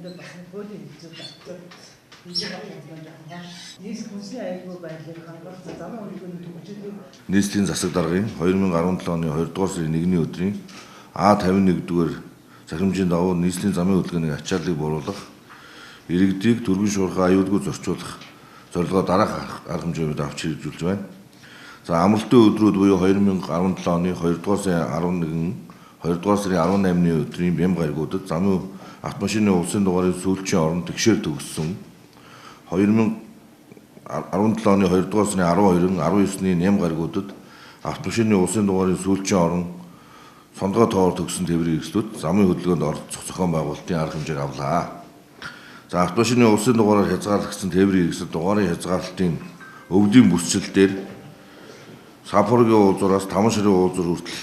өндөр бас хуулийн хэвчүүд багтдаг. Нийслэлийн засаг даргын 2017 оны 2 дугаар сарын 1-ний өдрийн А51-р захимжийн давуу нийслэлийн замын хөдөлгөөний ачааллыг бууруулах, иргэдийг түргэн шуурхай аюулгүй зорчуулах зорилгоор дараах арга хэмжээнд авч хэрэгжүүлж байна. За амралтын өдрүүд буюу 2017 оны 2 дугаар сарын 11, 2 дугаар сарын 18-ны өдрийн бям гаригуудад замын автомашины улсын дугаарын сүүлчийн орон тэгшээр төгссөн 2017 оны 2 дугаар сарын 12-ын 19-ний ням гаригуудад автомашины улсын дугаарын сүүлчийн орон сондгоо тоогоор төгссөн тээврийн хэрэгслүүд замын хөдөлгөөнд оролцох зохион байгуулалтын арга хэмжээг авлаа. За автомашины улсын дугаараар хязгаарлагдсан тээврийн хэрэгсэл дугаарын хязгаарлалтын өвлийн бүсчил дээр Сапорогийн уулзуураас 5 ширээ уулзуур хүртэл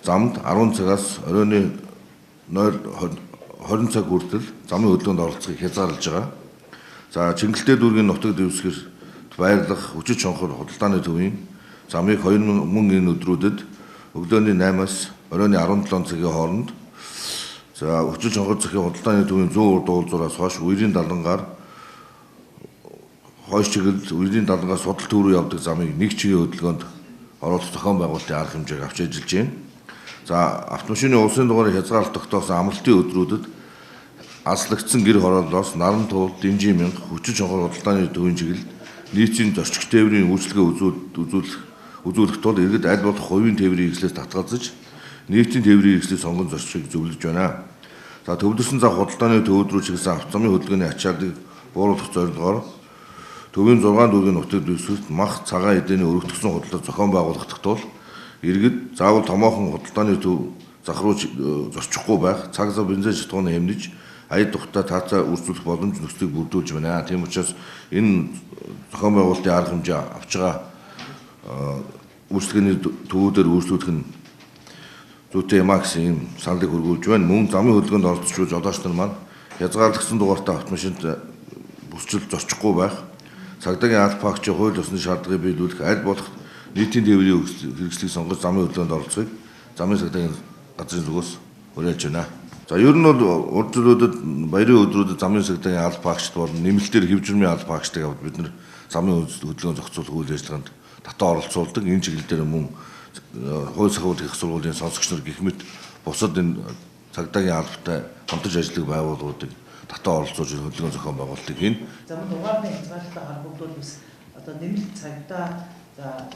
замд 10 цагаас оройны 20 цаг хүртэл замын хөдөлгөөнд оролцохыг хязгаарлаж байгаа. За Чингэлтэй дүүргийн нутаг дэвсгэр байрлах хүчит чонхор худалдааны төвийн замыг 2000 энэ өдрүүдэд өглөөний 8-аас оройны 17 цагийн хооронд за хүчит чонхор захын худалдааны төвийн 100 урд уулзуураас хойш үерийн далангаар хойш чиглэл үерийн далангаас судал төв рүү явдаг замыг нэг чигийн хөдөлгөөнд оруулах зохион байгуулалтын арга хэмжээг авч ажиллаж байна. За автомашины улсын дугаарыг хязгаарлалт тогтоосон амралтын өдрүүдэд алслагдсан гэр хорооллоос наран туул, дэмжийн мянга, хүчит чонхор худалдааны төвийн чиглэлд нийцийн зорчигч тээврийн үйлчлэгээ үзүүлэх тул иргэд аль болох хувийн тээврийн хэрэгслээс татгалзаж нийтийн тээврийн хэрэгслийг сонгон зорчихыг зөвлөж байна. За төвлөрсөн зах худалдааны төвд рүү чиглэсэн автозамын хөдөлгөөний ачааллыг бууруулах зорилгоор төвийн 6 дүүргийн нутаг дэвсгэрт мах цагаан эдээний өргөтгсөн худалдаа зохион байгуулагдах тул иргэд заавал томоохон худалдааны төв зах руу зорчихгүй байх, цаг зав бензин шатгууны хэмнэж аяд тухтай таацаа үржүүлэх боломж нөхцөлийг бүрдүүлж байна. Тийм учраас энэ зохион байгуулалтын арга хэмжээ авч байгаа үйлчлэгээний төвүүдээр үйлчлүүлэх нь зүйтэй юм а гэсэн ийм саналыг хөргүүлж байна. Мөн замын хөдөлгөөнд оролцож жолооч нар маань хязгаарлагдсан дугаартай автомашинд бүсчил зорчихгүй байх, цагдаагийн аль факчийн хууль ёсны шаардлагыг биелүүлэх, аль болох нийтийн тээврийн хэрэгслийг сонгож замын хөдөлгөөнд оролцохыг замын цагдаагийн газрын зүгээс уриалж байна. За ер нь бол урд зүйлүүдэд баярын өдрүүдэд замын цагдаагийн аль факчд болон нэмэлтээр хэвжирмийн аль факчдыг аваад бид нар замын хөдөлгөөнд зохицуулах үйл ажиллагаанд татаа оролцуулдаг. Энэ чиглэл дээр мөн хууль сахиулах их сургуулийн сонсогч нар гэх мэт бусад энэ цагдаагийн албатай хамтарч ажилладаг байгууллагуудыг татаа оролцуулж хөдөлгөөн зохион байгуулалтыг хийн. Замын дугаарны хязгаарлалтаа харагдвал бас одоо нэмэлт цагдаа за